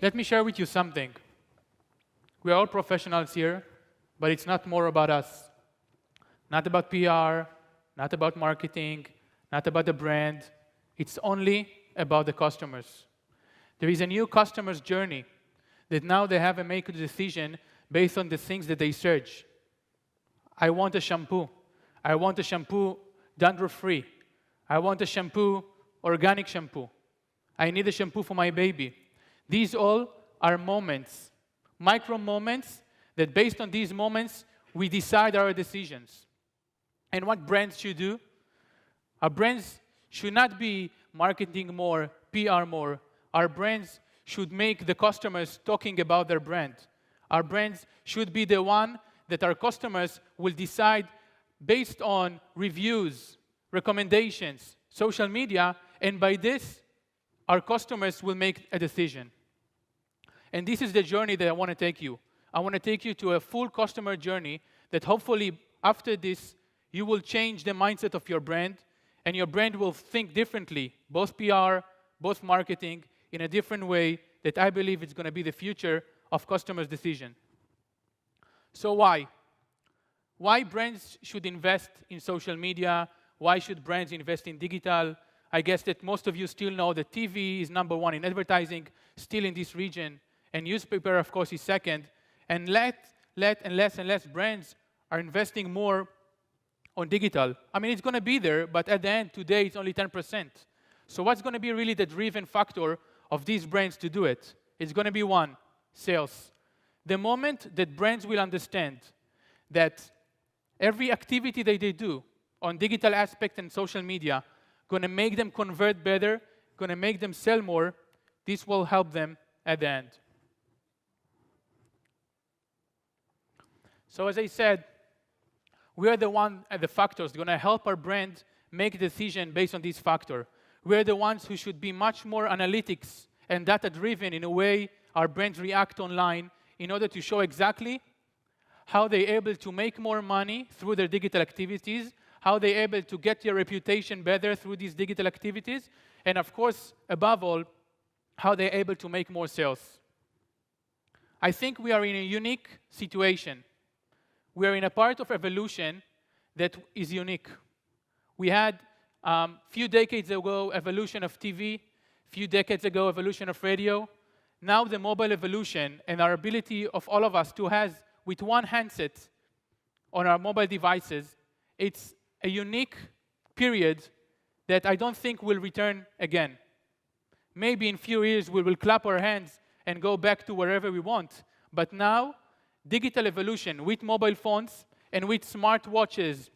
Let me share with you something. We are all professionals here, but it's not more about us. Not about PR, not about marketing, not about the brand. It's only about the customers. There is a new customer's journey that now they have to make a decision based on the things that they search. I want a shampoo. I want a shampoo dandruff-free. I want a shampoo, organic shampoo. I need a shampoo for my baby. These all are moments, micro moments, that based on these moments, we decide our decisions. And what brands should do? Our brands should not be marketing more, PR more. Our brands should make the customers talking about their brand. Our brands should be the one that our customers will decide based on reviews, recommendations, social media, and by this, our customers will make a decision. And this is the journey that I want to take you. I want to take you to a full customer journey that hopefully after this, you will change the mindset of your brand, and your brand will think differently, both PR, both marketing, in a different way that I believe is going to be the future of customers' decision. So why? Why brands should invest in social media? Why should brands invest in digital? I guess that most of you still know that TV is number one in advertising, still in this region, and newspaper, of course, is second. And less and less brands are investing more on digital. I mean, it's going to be there, but at the end, today, it's only 10%. So what's going to be really the driven factor of these brands to do it? It's going to be one, sales. The moment that brands will understand that every activity that they do on digital aspect and social media going to make them convert better, going to make them sell more, this will help them at the end. So as I said, we are the factors going to help our brand make a decision based on this factor. We're the ones who should be much more analytics and data-driven in a way our brands react online in order to show exactly how they're able to make more money through their digital activities, how they're able to get their reputation better through these digital activities, and of course, above all, how they're able to make more sales. I think we are in a unique situation. We are in a part of evolution that is unique. We had few decades ago, evolution of TV, few decades ago, evolution of radio. Now the mobile evolution and our ability of all of us to have, with one handset on our mobile devices, it's a unique period that I don't think will return again. Maybe in few years we will clap our hands and go back to wherever we want. But now, digital evolution with mobile phones and with smartwatches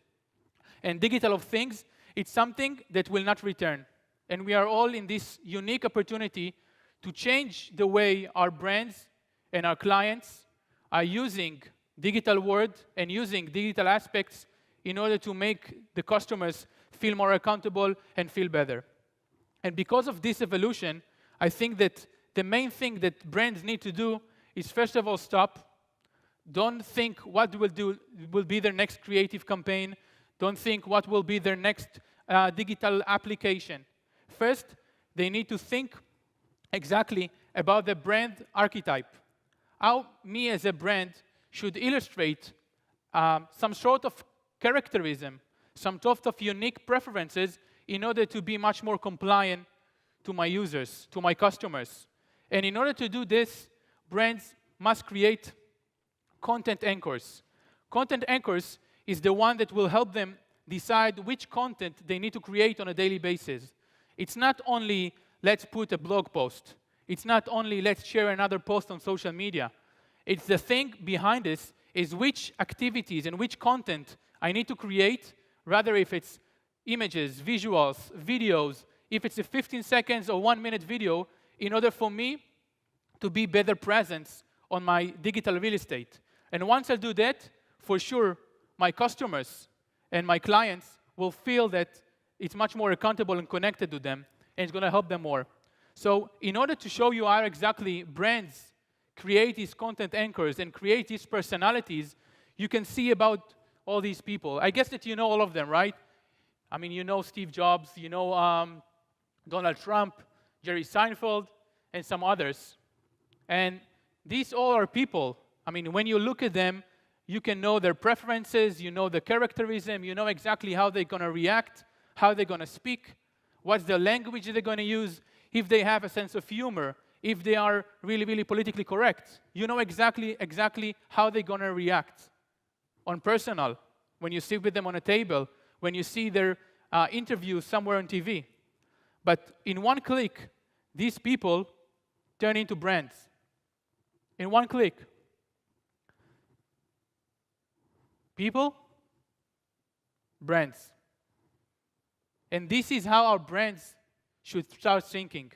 and digital of things, it's something that will not return. And we are all in this unique opportunity to change the way our brands and our clients are using digital world and using digital aspects in order to make the customers feel more accountable and feel better. And because of this evolution, I think that the main thing that brands need to do is, first of all, stop. Don't think what will be their next creative campaign. Don't think what will be their next digital application. First, they need to think exactly about the brand archetype. How me as a brand should illustrate some sort of characterism, some sort of unique preferences in order to be much more compliant to my users, to my customers. And in order to do this, brands must create content anchors. Content anchors is the one that will help them decide which content they need to create on a daily basis. It's not only, let's put a blog post. It's not only, let's share another post on social media. It's the thing behind this is which activities and which content I need to create, rather if it's images, visuals, videos, if it's a 15 seconds or 1 minute video, in order for me to be better presence on my digital real estate. And once I do that, for sure, my customers and my clients will feel that it's much more accountable and connected to them, and it's going to help them more. So in order to show you how exactly brands create these content anchors and create these personalities, you can see about all these people. I guess that you know all of them, right? I mean, you know Steve Jobs, you know Donald Trump, Jerry Seinfeld, and some others. And these all are people. I mean, when you look at them, you can know their preferences, you know the characterism, you know exactly how they're going to react, how they're going to speak, what's the language they're going to use, if they have a sense of humor, if they are really, really politically correct. You know exactly how they're going to react on personal, when you sit with them on a table, when you see their interviews somewhere on TV. But in one click, these people turn into brands. In one click. People, brands. And this is how our brands should start thinking.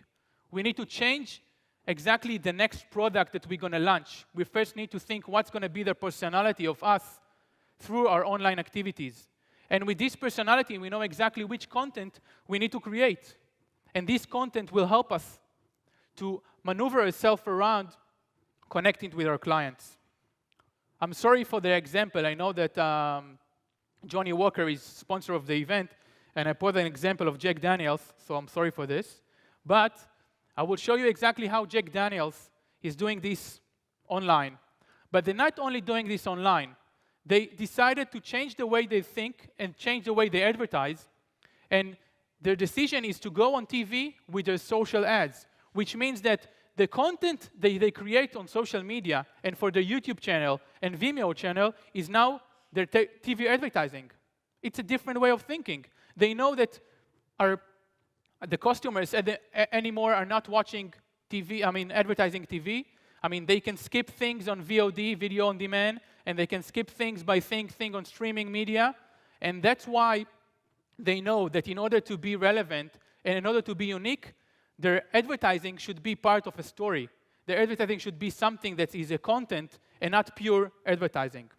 We need to change exactly the next product that we're going to launch. We first need to think what's going to be the personality of us through our online activities. And with this personality, we know exactly which content we need to create. And this content will help us to maneuver ourselves around connecting with our clients. I'm sorry for the example. I know that Johnny Walker is sponsor of the event, and I put an example of Jack Daniels, so I'm sorry for this. But I will show you exactly how Jack Daniels is doing this online. But they're not only doing this online. They decided to change the way they think and change the way they advertise. And their decision is to go on TV with their social ads, which means that the content they create on social media and for their YouTube channel and Vimeo channel is now their TV advertising. It's a different way of thinking. They know that the customers anymore are not watching TV, advertising TV. They can skip things on VOD, video on demand, and they can skip things by saying things on streaming media. And that's why they know that in order to be relevant and in order to be unique, their advertising should be part of a story. Their advertising should be something that is a content and not pure advertising.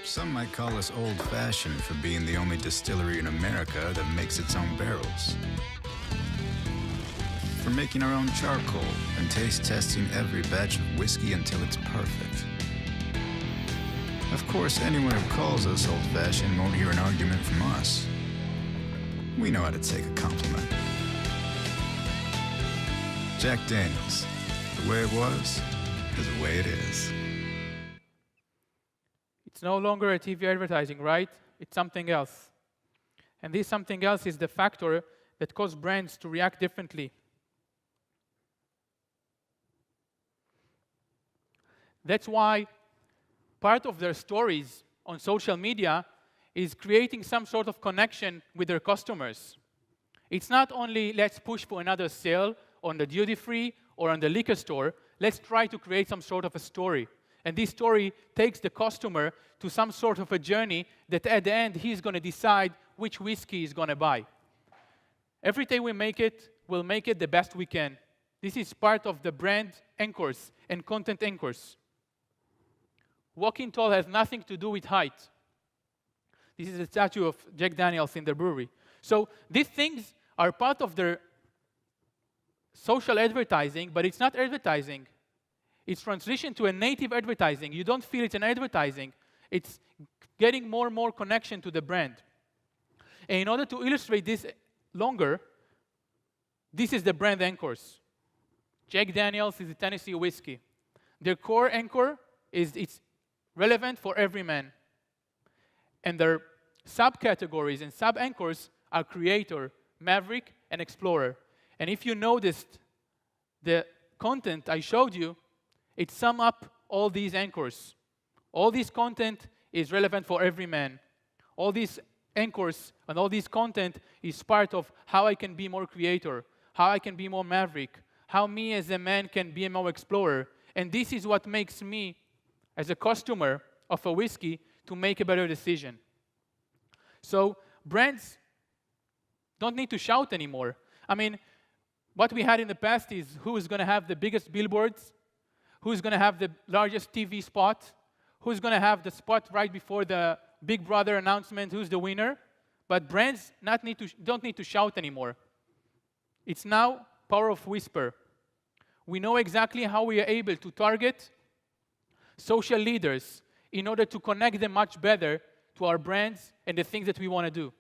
Some might call us old-fashioned for being the only distillery in America that makes its own barrels. For making our own charcoal and taste testing every batch of whiskey until it's perfect. Of course, anyone who calls us old-fashioned won't hear an argument from us. We know how to take a compliment. Jack Daniels, the way it was is the way it is. It's no longer a TV advertising, right? It's something else. And this something else is the factor that causes brands to react differently. That's why part of their stories on social media is creating some sort of connection with their customers. It's not only let's push for another sale on the duty-free or on the liquor store. Let's try to create some sort of a story. And this story takes the customer to some sort of a journey that at the end he's going to decide which whiskey he's going to buy. Every day we'll make it the best we can. This is part of the brand anchors and content anchors. Walking tall has nothing to do with height. This is a statue of Jack Daniels in the brewery. So these things are part of their social advertising, but it's not advertising. It's transition to a native advertising. You don't feel it's an advertising. It's getting more and more connection to the brand. And in order to illustrate this longer, this is the brand anchors. Jack Daniels is a Tennessee whiskey. Their core anchor is it's relevant for every man. And their subcategories and sub-anchors are creator, maverick, and explorer. And if you noticed the content I showed you, it sums up all these anchors. All this content is relevant for every man. All these anchors and all this content is part of how I can be more creator, how I can be more maverick, how me as a man can be a more explorer. And this is what makes me, as a customer of a whiskey, to make a better decision. So brands don't need to shout anymore. What we had in the past is who is going to have the biggest billboards, who's going to have the largest TV spot, who's going to have the spot right before the Big Brother announcement, who's the winner. But brands don't need to shout anymore. It's now power of whisper. We know exactly how we are able to target social leaders in order to connect them much better to our brands and the things that we want to do.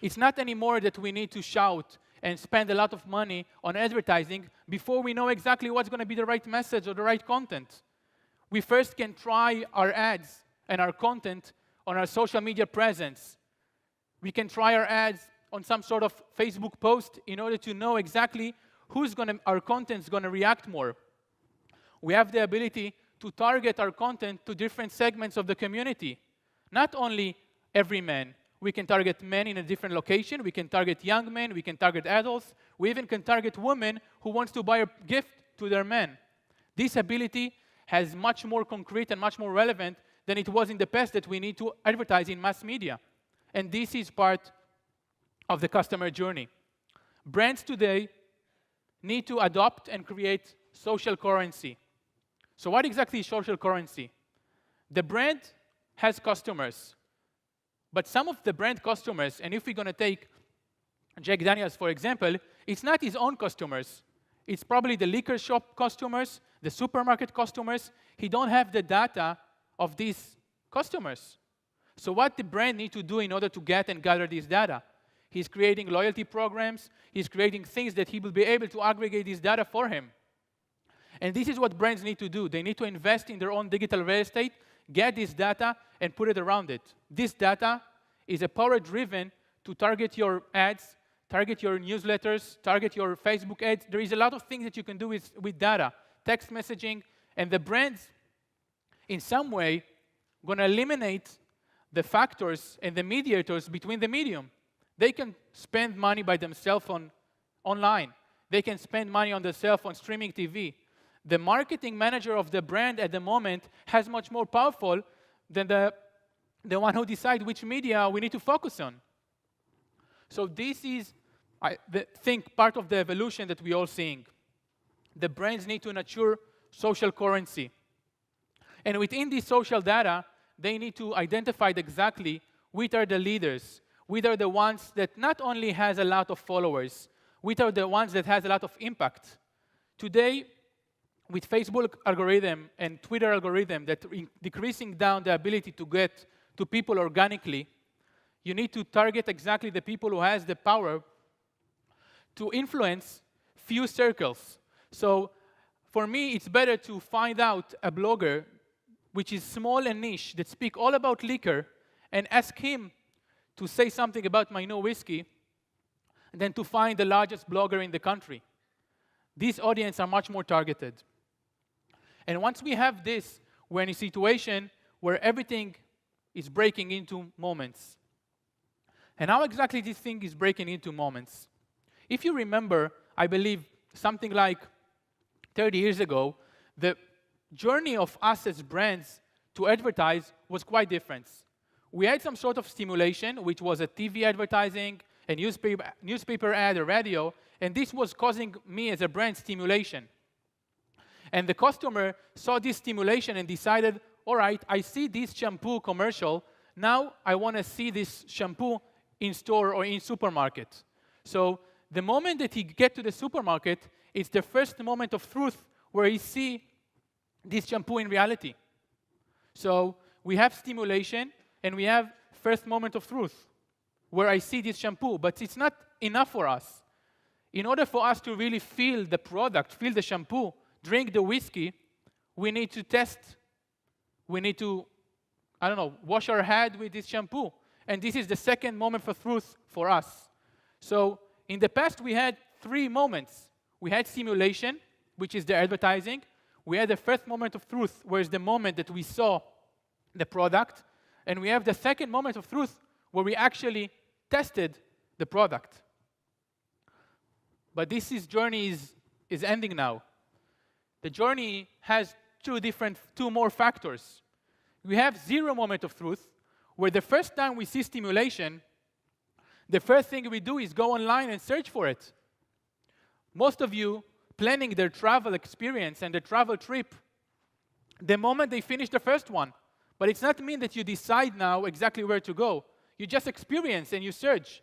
It's not anymore that we need to shout and spend a lot of money on advertising before we know exactly what's going to be the right message or the right content. We first can try our ads and our content on our social media presence. We can try our ads on some sort of Facebook post in order to know exactly our content's going to react more. We have the ability to target our content to different segments of the community. Not only every man. We can target men in a different location. We can target young men. We can target adults. We even can target women who wants to buy a gift to their men. This ability has much more concrete and much more relevant than it was in the past that we need to advertise in mass media. And this is part of the customer journey. Brands today need to adopt and create social currency. So what exactly is social currency? The brand has customers. But some of the brand customers, and if we're going to take Jack Daniels, for example, it's not his own customers. It's probably the liquor shop customers, the supermarket customers. He don't have the data of these customers. So what the brand need to do in order to get and gather this data? He's creating loyalty programs. He's creating things that he will be able to aggregate this data for him. And this is what brands need to do. They need to invest in their own digital real estate, get this data, and put it around it. This data is a power-driven to target your ads, target your newsletters, target your Facebook ads. There is a lot of things that you can do with data, text messaging, and the brands, in some way, going to eliminate the factors and the mediators between the medium. They can spend money by themselves online. They can spend money on themselves on streaming TV. The marketing manager of the brand at the moment has much more powerful than the one who decides which media we need to focus on. So this is, I think, part of the evolution that we're all seeing. The brands need to nurture social currency. And within this social data, they need to identify exactly which are the leaders, which are the ones that not only has a lot of followers, which are the ones that has a lot of impact. Today, with Facebook algorithm and Twitter algorithm that decreasing down the ability to get to people organically, you need to target exactly the people who has the power to influence few circles. So for me, it's better to find out a blogger which is small and niche that speak all about liquor and ask him to say something about my new whiskey than to find the largest blogger in the country. These audiences are much more targeted. And once we have this, we're in a situation where everything is breaking into moments. And how exactly this thing is breaking into moments? If you remember, I believe something like 30 years ago, the journey of us as brands to advertise was quite different. We had some sort of stimulation, which was a TV advertising, a newspaper ad, a radio, and this was causing me as a brand stimulation. And the customer saw this stimulation and decided, all right, I see this shampoo commercial. Now I want to see this shampoo in store or in supermarket. So the moment that he get to the supermarket, it's the first moment of truth where he see this shampoo in reality. So we have stimulation and we have first moment of truth where I see this shampoo, but it's not enough for us. In order for us to really feel the product, feel the shampoo, drink the whiskey, we need to test. We need to, wash our head with this shampoo. And this is the second moment for truth for us. So in the past, we had 3 moments. We had simulation, which is the advertising. We had the first moment of truth, where is the moment that we saw the product. And we have the second moment of truth, where we actually tested the product. But this journey is ending now. The journey has two more factors. We have 0 moment of truth, where the first time we see stimulation, the first thing we do is go online and search for it. Most of you planning their travel experience and their travel trip, the moment they finish the first one. But it's not mean that you decide now exactly where to go. You just experience and you search.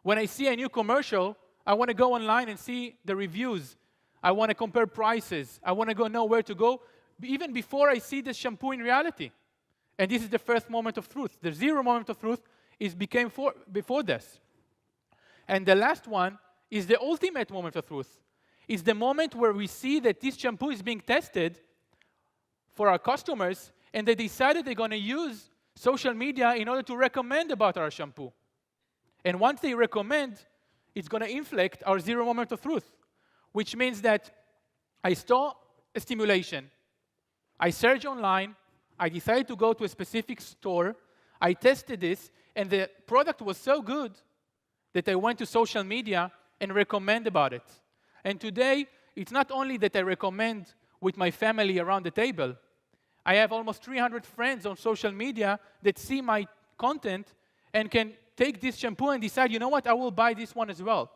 When I see a new commercial, I want to go online and see the reviews. I want to compare prices. I want to know where to go, even before I see the shampoo in reality. And this is the first moment of truth. The zero moment of truth became before this. And the last one is the ultimate moment of truth. It's the moment where we see that this shampoo is being tested for our customers, and they decided they're going to use social media in order to recommend about our shampoo. And once they recommend, it's going to inflect our zero moment of truth, which means that I saw a stimulation, I searched online, I decided to go to a specific store, I tested this, and the product was so good that I went to social media and recommend about it. And today, it's not only that I recommend with my family around the table. I have almost 300 friends on social media that see my content and can take this shampoo and decide, you know what, I will buy this one as well.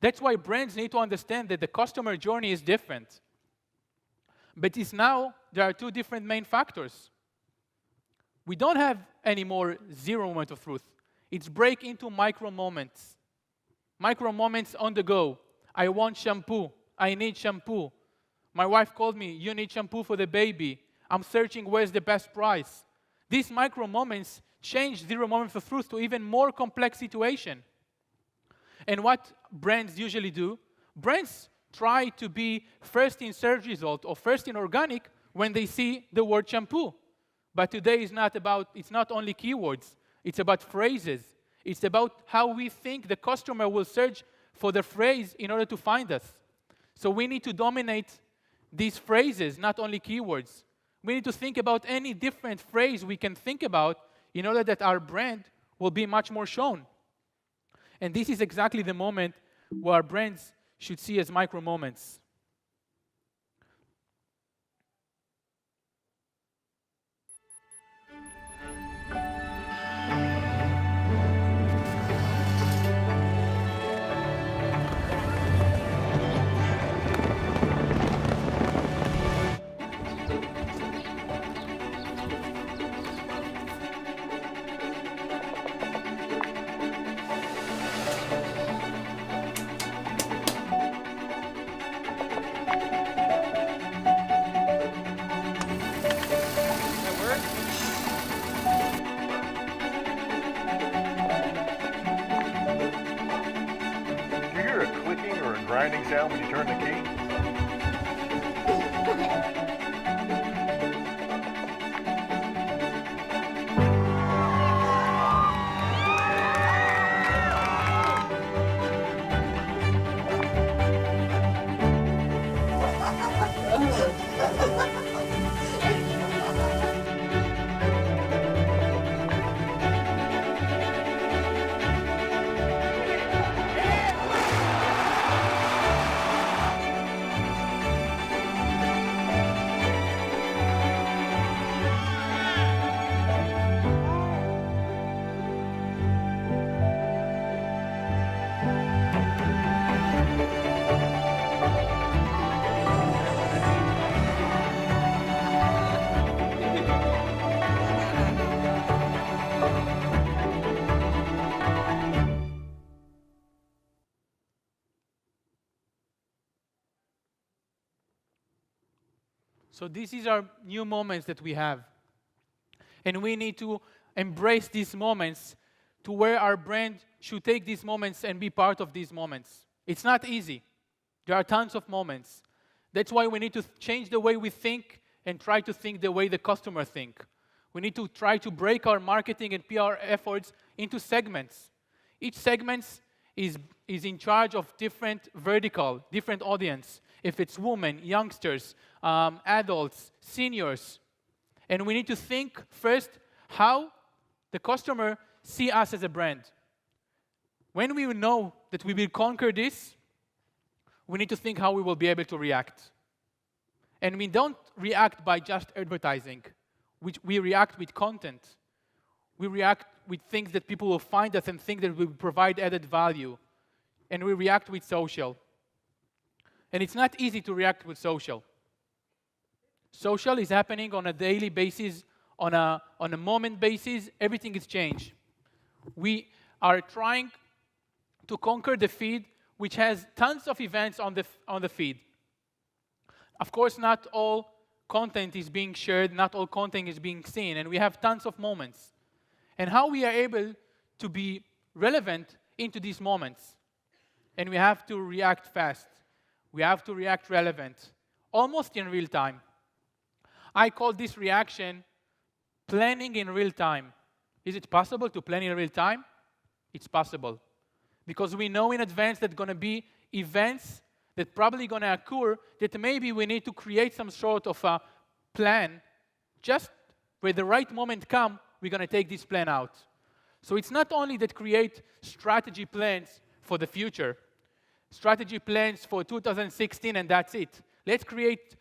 That's why brands need to understand that the customer journey is different. But now, there are two different main factors. We don't have any more zero moment of truth. It's break into micro moments. Micro moments on the go. I want shampoo. I need shampoo. My wife called me, you need shampoo for the baby. I'm searching where's the best price. These micro moments change zero moment of truth to even more complex situation. And what brands usually do, brands try to be first in search result or first in organic when they see the word shampoo. But today is it's not only keywords, it's about phrases. It's about how we think the customer will search for the phrase in order to find us. So we need to dominate these phrases, not only keywords. We need to think about any different phrase we can think about in order that our brand will be much more shown. And this is exactly the moment where our brands should see as micro moments. Grinding sound when you turn the key? So these are new moments that we have. And we need to embrace these moments to where our brand should take these moments and be part of these moments. It's not easy. There are tons of moments. That's why we need to change the way we think and try to think the way the customer think. We need to try to break our marketing and PR efforts into segments. Each segment is in charge of different vertical, different audience. If it's women, youngsters, adults, seniors. And we need to think first how the customer see us as a brand. When we know that we will conquer this, we need to think how we will be able to react. And we don't react by just advertising. We react with content. We react with things that people will find us and think that we provide added value. And we react with social. And it's not easy to react with social. Social is happening on a daily basis, on a moment basis. Everything is changed. We are trying to conquer the feed, which has tons of events on the feed. Of course, not all content is being shared, not all content is being seen, and we have tons of moments. And how we are able to be relevant into these moments. And we have to react fast. We have to react relevant, almost in real time. I call this reaction planning in real time. Is it possible to plan in real time? It's possible. Because we know in advance that going to be events that probably going to occur that maybe we need to create some sort of a plan. Just when the right moment comes, we're going to take this plan out. So it's not only that create strategy plans for the future, strategy plans for 2016, and that's it. Let's create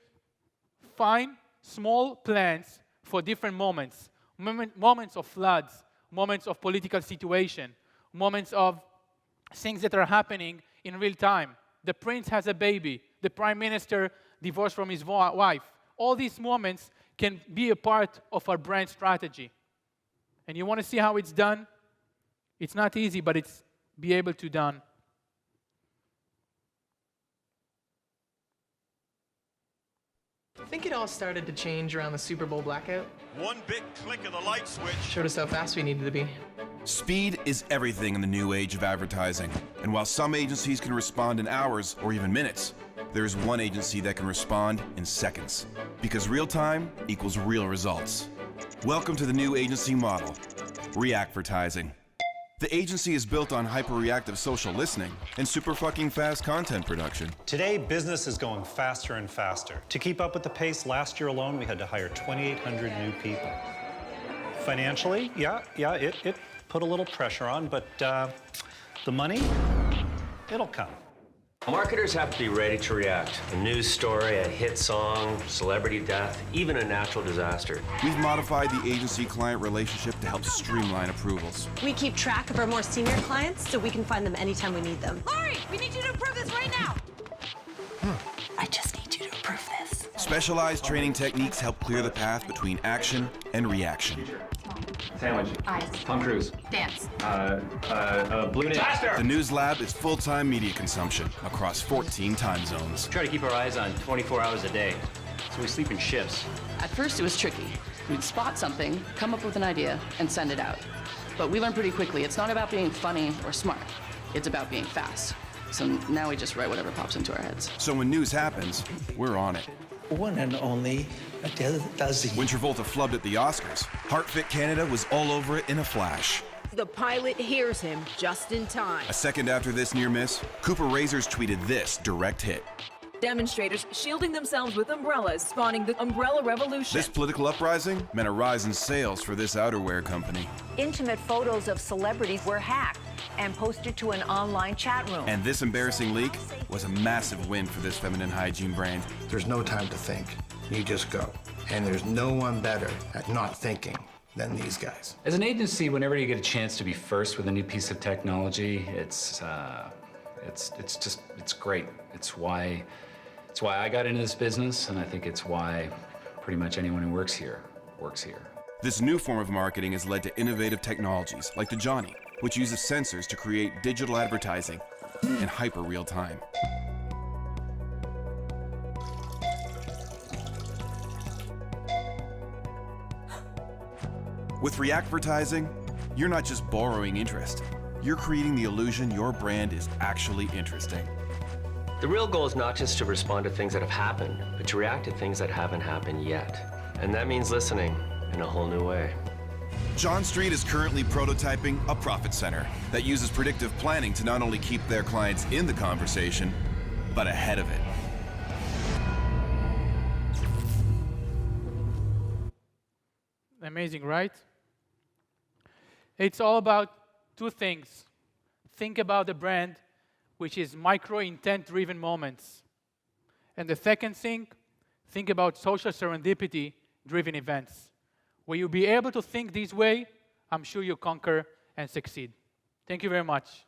fine, small plans for different moments. Moments of floods, moments of political situation, moments of things that are happening in real time. The prince has a baby. The prime minister divorced from his wife. All these moments can be a part of our brand strategy. And you want to see how it's done? It's not easy, but it's be able to done. I think it all started to change around the Super Bowl blackout. One big click of the light switch. Showed us how fast we needed to be. Speed is everything in the new age of advertising. And while some agencies can respond in hours or even minutes, there is one agency that can respond in seconds. Because real time equals real results. Welcome to the new agency model, Reactvertising. The agency is built on hyper-reactive social listening and super fucking fast content production. Today, business is going faster and faster. To keep up with the pace, last year alone, we had to hire 2,800 new people. Financially, it put a little pressure on, but the money, it'll come. Marketers have to be ready to react. A news story, a hit song, celebrity death, even a natural disaster. We've modified the agency-client relationship to help streamline approvals. We keep track of our more senior clients so we can find them anytime we need them. Lori, we need you to approve this right now. I just need you to approve this. Specialized training techniques help clear the path between action and reaction. Sandwich. Ice. Tom Cruise. Dance. Blue Disaster. The News Lab is full-time media consumption across 14 time zones. Try to keep our eyes on 24 hours a day, so we sleep in shifts. At first, it was tricky. We'd spot something, come up with an idea, and send it out. But we learned pretty quickly, it's not about being funny or smart. It's about being fast. So now we just write whatever pops into our heads. So when news happens, we're on it. One and only dozen. When Travolta flubbed at the Oscars, HeartFit Canada was all over it in a flash. The pilot hears him just in time. A second after this near miss, Cooper Razors tweeted this direct hit. Demonstrators shielding themselves with umbrellas, spawning the umbrella revolution. This political uprising meant a rise in sales for this outerwear company. Intimate photos of celebrities were hacked and posted to an online chat room. And this embarrassing leak was a massive win for this feminine hygiene brand. There's no time to think. You just go. And there's no one better at not thinking than these guys. As an agency, whenever you get a chance to be first with a new piece of technology, it's great. It's why I got into this business, and I think it's why pretty much anyone who works here. This new form of marketing has led to innovative technologies like the Johnny, which uses sensors to create digital advertising in hyper real time. With Reactvertising, you're not just borrowing interest. You're creating the illusion your brand is actually interesting. The real goal is not just to respond to things that have happened, but to react to things that haven't happened yet. And that means listening in a whole new way. John Street is currently prototyping a profit center that uses predictive planning to not only keep their clients in the conversation, but ahead of it. Amazing, right? It's all about two things. Think about the brand, which is micro-intent-driven moments. And the second thing, think about social serendipity-driven events. When you'll be able to think this way, I'm sure you'll conquer and succeed. Thank you very much.